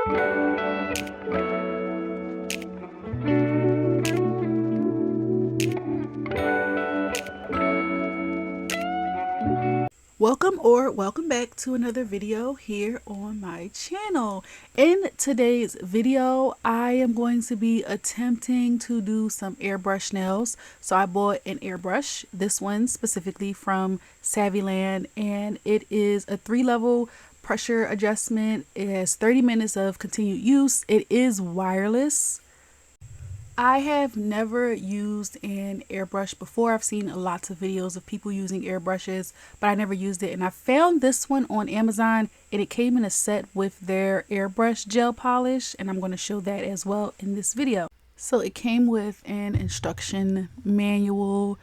Welcome back to another video here on my channel. In today's video, I am going to be attempting to do some airbrush nails. So I bought an airbrush, this one specifically from Saviland, and it is a 3-level pressure adjustment. It has 30 minutes of continued use. It is wireless. I have never used an airbrush before. I've seen lots of videos of people using airbrushes, but I never used it. And I found this one on Amazon, and it came in a set with their airbrush gel polish, and I'm going to show that as well in this video. So it came with an instruction manual,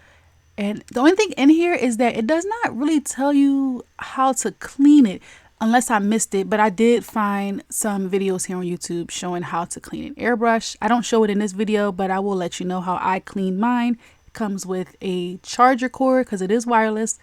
and the only thing in here is that it does not really tell you how to clean it. Unless I missed it, but I did find some videos here on YouTube showing how to clean an airbrush. I don't show it in this video, but I will let you know how I clean mine. It comes with a charger cord because it is wireless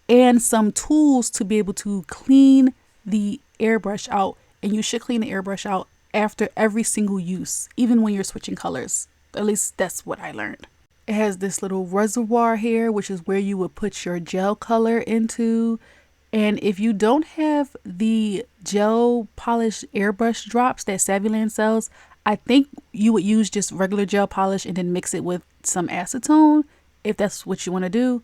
and some tools to be able to clean the airbrush out. And you should clean the airbrush out after every single use, even when you're switching colors. At least that's what I learned. It has this little reservoir here, which is where you would put your gel color into. And if you don't have the gel polish airbrush drops that Saviland sells, I think you would use just regular gel polish and then mix it with some acetone if that's what you want to do.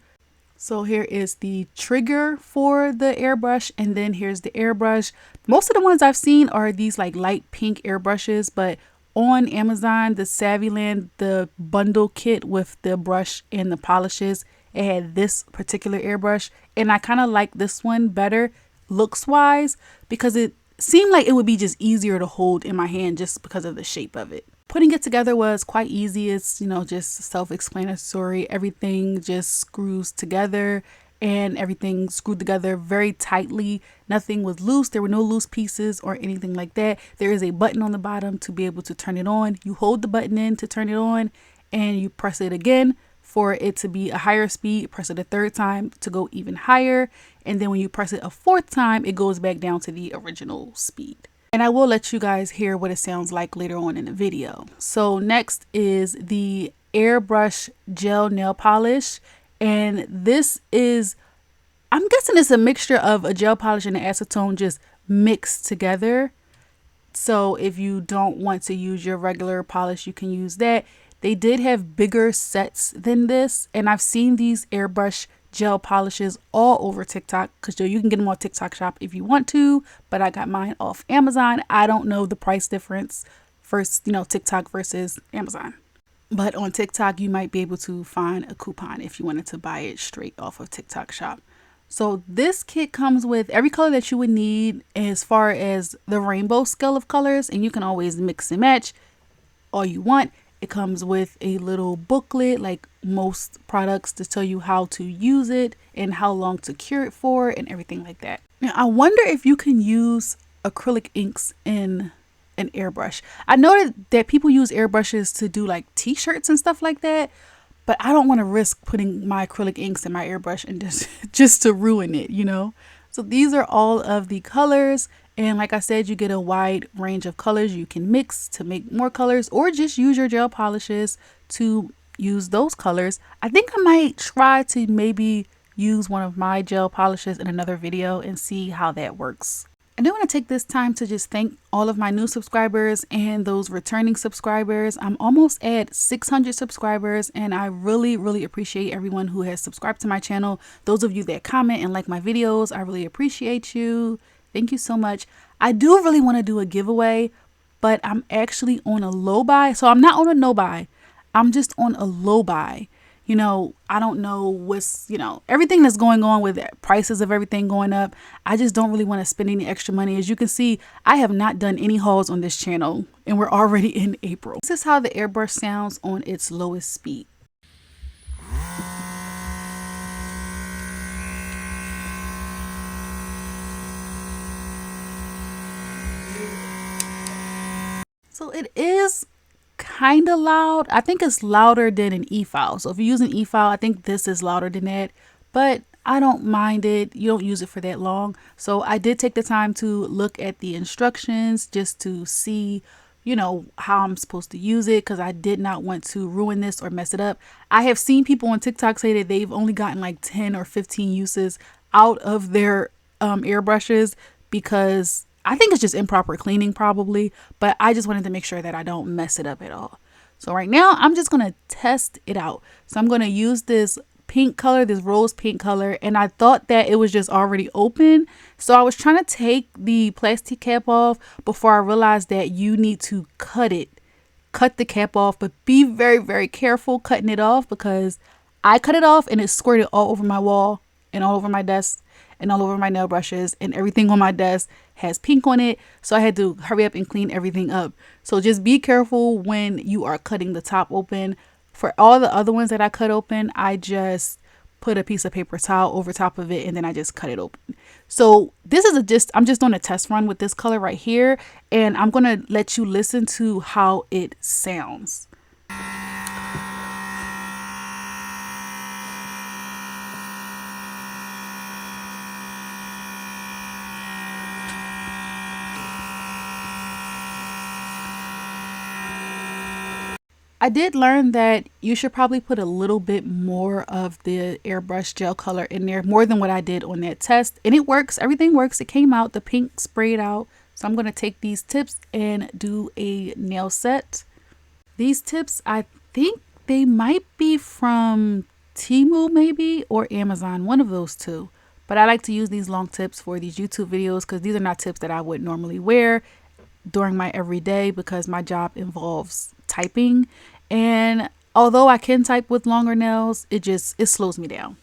So here is the trigger for the airbrush, and then here's the airbrush. Most of the ones I've seen are these like light pink airbrushes, but on Amazon, the Saviland, the bundle kit with the brush and the polishes, it had this particular airbrush, and I kind of like this one better looks wise because it seemed like it would be just easier to hold in my hand just because of the shape of it. Putting it together was quite easy. It's, just self-explanatory. Everything just screws together and everything screwed together very tightly. Nothing was loose. There were no loose pieces or anything like that. There is a button on the bottom to be able to turn it on. You hold the button in to turn it on and you press it again for it to be a higher speed. Press it a third time to go even higher. And then when you press it a fourth time, it goes back down to the original speed. And I will let you guys hear what it sounds like later on in the video. So next is the airbrush gel nail polish. And this is, I'm guessing it's a mixture of a gel polish and an acetone just mixed together. So if you don't want to use your regular polish, you can use that. They did have bigger sets than this, and I've seen these airbrush gel polishes all over TikTok because you can get them on TikTok shop if you want to, but I got mine off Amazon. I don't know the price difference first, TikTok versus Amazon. But on TikTok, you might be able to find a coupon if you wanted to buy it straight off of TikTok shop. So this kit comes with every color that you would need as far as the rainbow scale of colors, and you can always mix and match all you want. It comes with a little booklet like most products to tell you how to use it and how long to cure it for and everything like that. Now, I wonder if you can use acrylic inks in an airbrush. I know that people use airbrushes to do like t-shirts and stuff like that, but I don't want to risk putting my acrylic inks in my airbrush and just to ruin it, So these are all of the colors. And like I said, you get a wide range of colors you can mix to make more colors, or just use your gel polishes to use those colors. I think I might try to maybe use one of my gel polishes in another video and see how that works. I do want to take this time to just thank all of my new subscribers and those returning subscribers. I'm almost at 600 subscribers, and I really, really appreciate everyone who has subscribed to my channel. Those of you that comment and like my videos, I really appreciate you. Thank you so much. I do really want to do a giveaway, but I'm actually on a low buy. So I'm not on a no buy. I'm just on a low buy. I don't know what's, everything that's going on with prices of everything going up. I just don't really want to spend any extra money. As you can see, I have not done any hauls on this channel, and we're already in April. This is how the airbrush sounds on its lowest speed. So it is kind of loud. I think it's louder than an e-file. So if you're using e-file, I think this is louder than that. But I don't mind it. You don't use it for that long. So I did take the time to look at the instructions just to see, you know, how I'm supposed to use it, because I did not want to ruin this or mess it up. I have seen people on TikTok say that they've only gotten like 10 or 15 uses out of their airbrushes, because I think it's just improper cleaning probably, but I just wanted to make sure that I don't mess it up at all. So right now I'm just going to test it out. So I'm going to use this pink color, this rose pink color, and I thought that it was just already open. So I was trying to take the plastic cap off before I realized that you need to cut the cap off, but be very, very careful cutting it off, because I cut it off and it squirted all over my wall and all over my desk and all over my nail brushes, and everything on my desk has pink on it. So I had to hurry up and clean everything up. So just be careful when you are cutting the top open. For all the other ones that I cut open, I just put a piece of paper towel over top of it and then I just cut it open. So this is I'm just doing a test run with this color right here, and I'm going to let you listen to how it sounds. I did learn that you should probably put a little bit more of the airbrush gel color in there, more than what I did on that test. And it works. Everything works. It came out. The pink sprayed out. So I'm going to take these tips and do a nail set. These tips, I think they might be from Temu maybe, or Amazon, one of those two. But I like to use these long tips for these YouTube videos, because these are not tips that I would normally wear during my everyday, because my job involves typing, and although I can type with longer nails, it slows me down.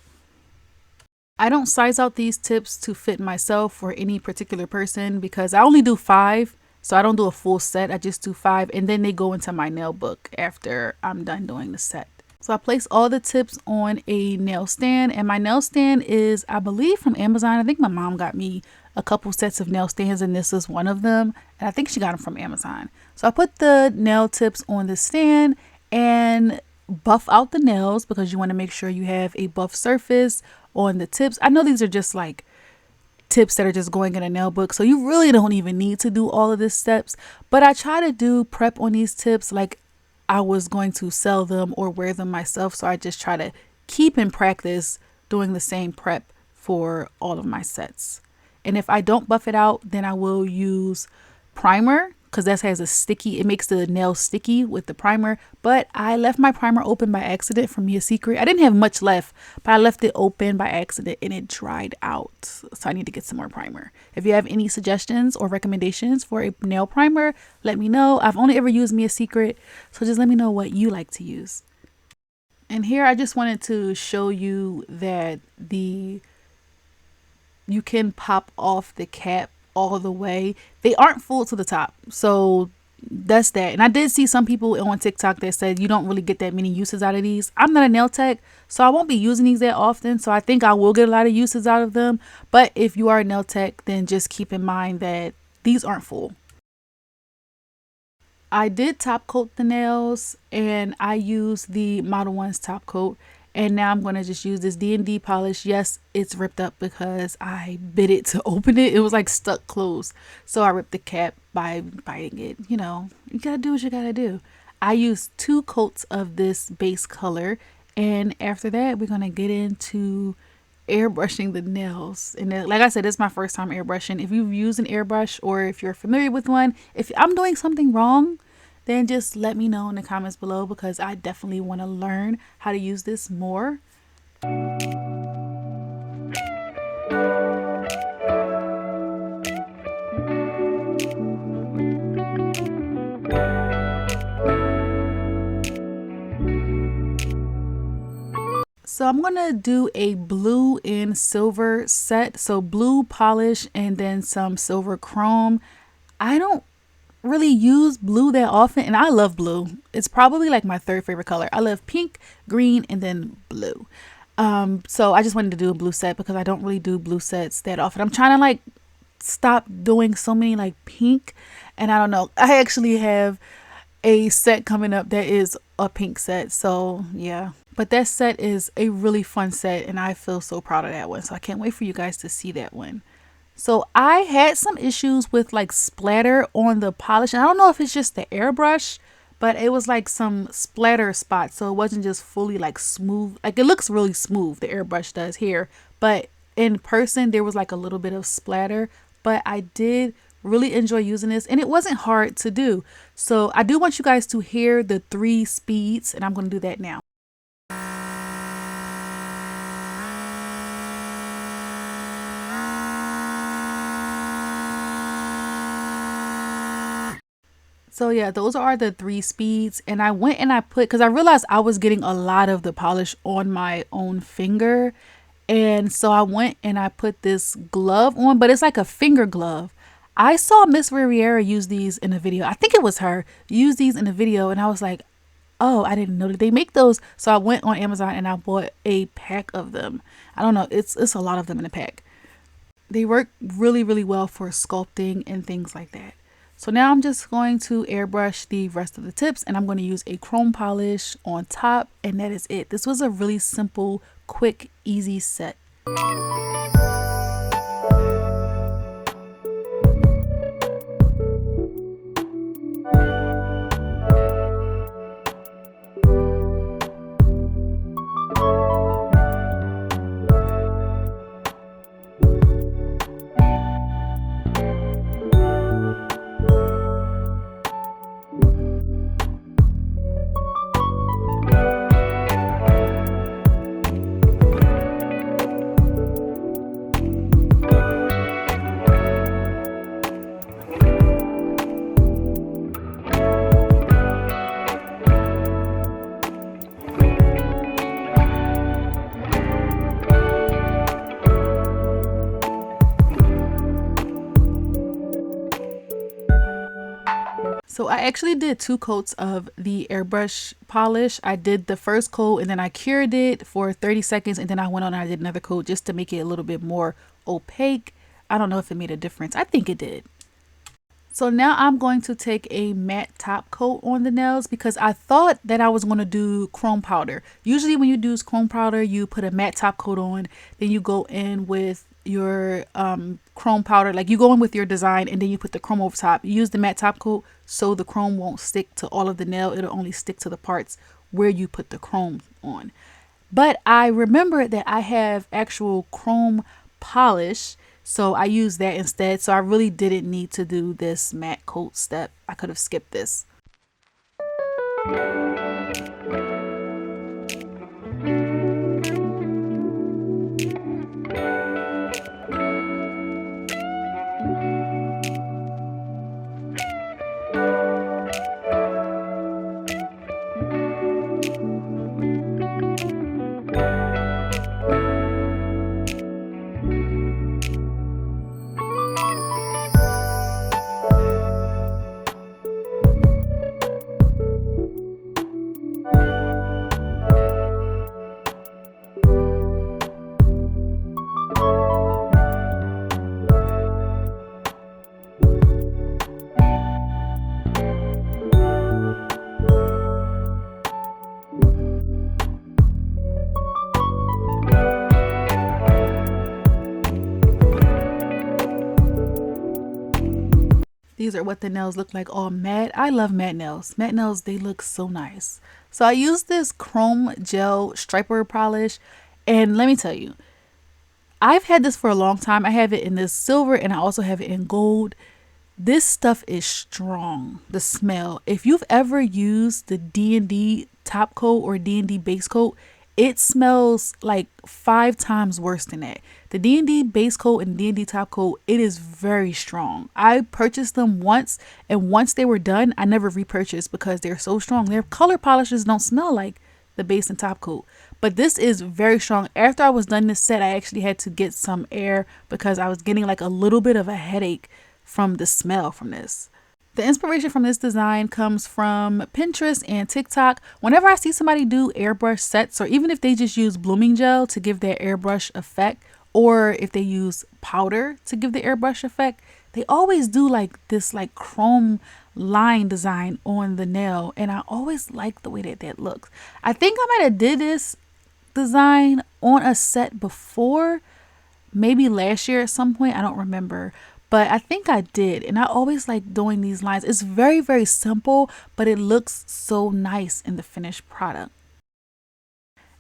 I don't size out these tips to fit myself or any particular person, because I only do 5, so I don't do a full set. I just do 5, and then they go into my nail book after I'm done doing the set. So I place all the tips on a nail stand, and my nail stand is, I believe, from Amazon. I think my mom got me a couple sets of nail stands, and this is one of them, and I think she got them from Amazon. So I put the nail tips on the stand and buff out the nails, because you want to make sure you have a buff surface on the tips. I know these are just like tips that are just going in a nail book, so you really don't even need to do all of these steps, but I try to do prep on these tips like I was going to sell them or wear them myself. So I just try to keep in practice doing the same prep for all of my sets. And if I don't buff it out, then I will use primer, because that has a sticky, it makes the nail sticky with the primer. But I left my primer open by accident from Mia Secret. I didn't have much left, but I left it open by accident and it dried out. So I need to get some more primer. If you have any suggestions or recommendations for a nail primer, let me know. I've only ever used Mia Secret, so just let me know what you like to use. And here I just wanted to show you that you can pop off the cap all the way. They aren't full to the top, so that's that. And I did see some people on TikTok that said you don't really get that many uses out of these. I'm not a nail tech, so I won't be using these that often, so I think I will get a lot of uses out of them. But if you are a nail tech, then just keep in mind that these aren't full. I did top coat the nails, and I used the Model 1's top coat. And now I'm going to just use this D&D polish. Yes, it's ripped up because I bit it to open it. It was like stuck closed. So I ripped the cap by biting it. You know, you got to do what you got to do. I used 2 coats of this base color. And after that, we're going to get into airbrushing the nails. And then, like I said, it's my first time airbrushing. If you've used an airbrush, or if you're familiar with one, if I'm doing something wrong, then just let me know in the comments below, because I definitely want to learn how to use this more. So I'm going to do a blue and silver set. So blue polish and then some silver chrome. I don't really use blue that often, and I love blue. It's probably like my 3rd favorite color. I love pink, green, and then blue. So I just wanted to do a blue set because I don't really do blue sets that often. I'm trying to like stop doing so many like pink, and I don't know. I actually have a set coming up that is a pink set, so yeah. But that set is a really fun set and I feel so proud of that one. So I can't wait for you guys to see that one. So I had some issues with like splatter on the polish. And I don't know if it's just the airbrush, but it was like some splatter spots. So it wasn't just fully like smooth. Like it looks really smooth, the airbrush does here. But in person, there was like a little bit of splatter. But I did really enjoy using this and it wasn't hard to do. So I do want you guys to hear the 3 speeds and I'm going to do that now. So yeah, those are the 3 speeds. And I went and I put, because I realized I was getting a lot of the polish on my own finger. And so I went and I put this glove on, but it's like a finger glove. I saw Miss Riviera use these in a video. I think it was her use these in a video. And I was like, oh, I didn't know that they make those. So I went on Amazon and I bought a pack of them. I don't know. It's a lot of them in a pack. They work really, really well for sculpting and things like that. So now I'm just going to airbrush the rest of the tips and I'm going to use a chrome polish on top and that is it. This was a really simple, quick, easy set. So I actually did 2 coats of the airbrush polish. I did the first coat and then I cured it for 30 seconds and then I went on and I did another coat just to make it a little bit more opaque. I don't know if it made a difference. I think it did. So now I'm going to take a matte top coat on the nails because I thought that I was going to do chrome powder. Usually when you do chrome powder, you put a matte top coat on, then you go in with your chrome powder, like you go in with your design and then you put the chrome over top. You use the matte top coat so the chrome won't stick to all of the nail. It'll only stick to the parts where you put the chrome on. But I remember that I have actual chrome polish, so I used that instead. So I really didn't need to do this matte coat step. I could have skipped this. These are what the nails look like all matte. I love matte nails. Matte nails, they look so nice. So I used this chrome gel striper polish. And let me tell you, I've had this for a long time. I have it in this silver and I also have it in gold. This stuff is strong, the smell. If you've ever used the D&D top coat or D&D base coat, it smells like 5 times worse than that. The D&D base coat and D&D top coat, it is very strong. I purchased them once, and once they were done, I never repurchased because they're so strong. Their color polishes don't smell like the base and top coat, but this is very strong. After I was done this set, I actually had to get some air because I was getting like a little bit of a headache from the smell from this. The inspiration from this design comes from Pinterest and TikTok. Whenever I see somebody do airbrush sets, or even if they just use blooming gel to give their airbrush effect, or if they use powder to give the airbrush effect, they always do like this like chrome line design on the nail, and I always like the way that that looks. I think I might have did this design on a set before, maybe last year at some point. I don't remember, but I think I did. And I always like doing these lines. It's very, very simple, but it looks so nice in the finished product.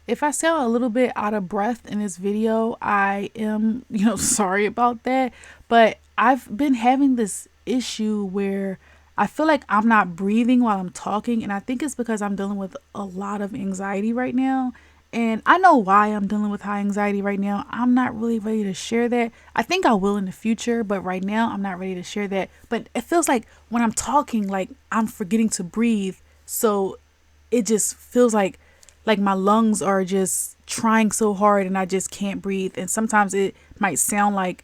If I sound a little bit out of breath in this video, I am, sorry about that. But I've been having this issue where I feel like I'm not breathing while I'm talking. And I think it's because I'm dealing with a lot of anxiety right now. And I know why I'm dealing with high anxiety right now. I'm not really ready to share that. I think I will in the future, but right now I'm not ready to share that. But it feels like when I'm talking, like I'm forgetting to breathe. So it just feels like my lungs are just trying so hard and I just can't breathe. And sometimes it might sound like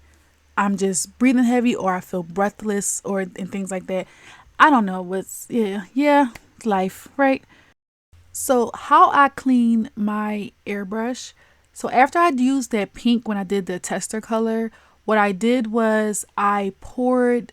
I'm just breathing heavy, or I feel breathless, or and things like that. I don't know what's yeah, it's life, right? So how I clean my airbrush. So after I'd used that pink when I did the tester color, what I did was I poured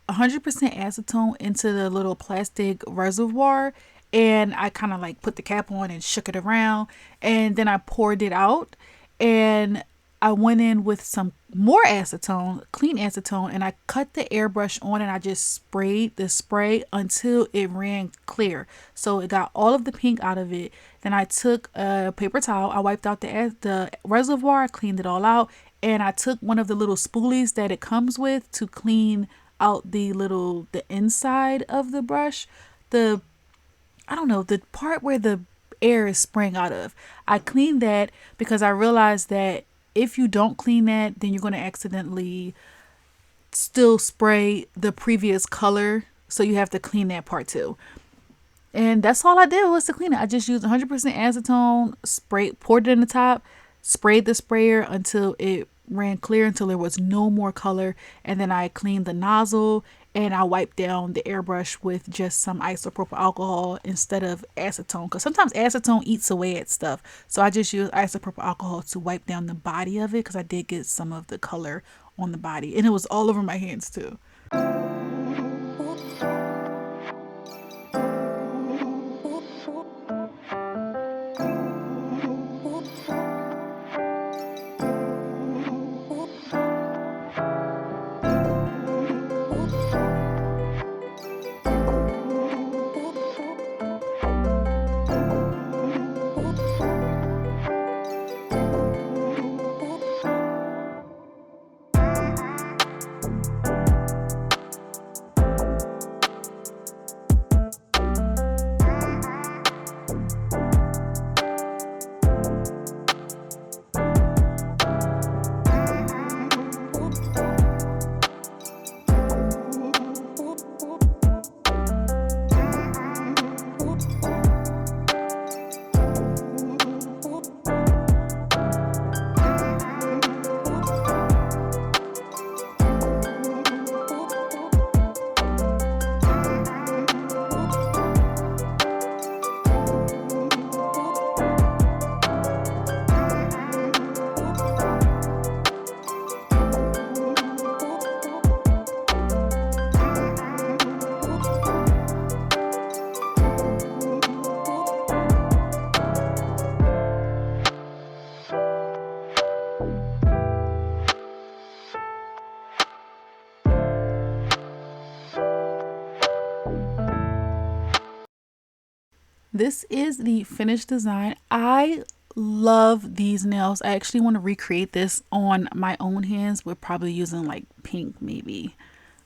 100% acetone into the little plastic reservoir, and I kind of like put the cap on and shook it around, and then I poured it out, and I went in with some more acetone, clean acetone, and I cut the airbrush on, and I just sprayed the spray until it ran clear. So it got all of the pink out of it. Then I took a paper towel, I wiped out the reservoir, I cleaned it all out, and I took one of the little spoolies that it comes with to clean out the inside of the brush. I don't know, the part where the air is spraying out of. I cleaned that because I realized that if you don't clean that, then you're going to accidentally still spray the previous color. So you have to clean that part too. And that's all I did was to clean it. I just used 100% acetone, poured it in the top, sprayed the sprayer until it ran clear, until there was no more color. And then I cleaned the nozzle, and I wiped down the airbrush with just some isopropyl alcohol instead of acetone, because sometimes acetone eats away at stuff. So I just used isopropyl alcohol to wipe down the body of it, because I did get some of the color on the body, and it was all over my hands too. This is the finished design. I love these nails. I actually want to recreate this on my own hands. We're probably using like pink maybe.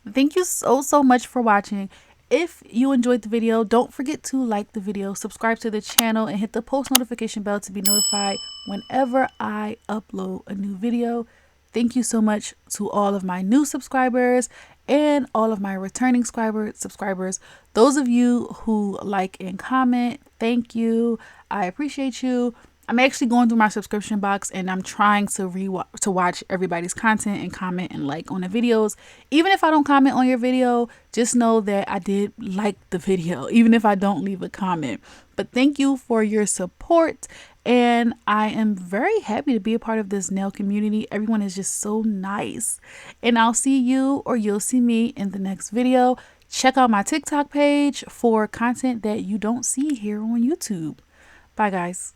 Thank you so much for watching. If you enjoyed the video, don't forget to like the video, subscribe to the channel, and hit the post notification bell to be notified whenever I upload a new video. Thank you so much to all of my new subscribers and all of my returning subscribers. Those of you who like and comment, thank you. I appreciate you. I'm actually going through my subscription box and I'm trying to watch everybody's content and comment and like on the videos. Even if I don't comment on your video, just know that I did like the video, even if I don't leave a comment. But thank you for your support, and I am very happy to be a part of this nail community. Everyone is just so nice, and I'll see you, or you'll see me, in the next video. Check out my TikTok page for content that you don't see here on YouTube. Bye guys.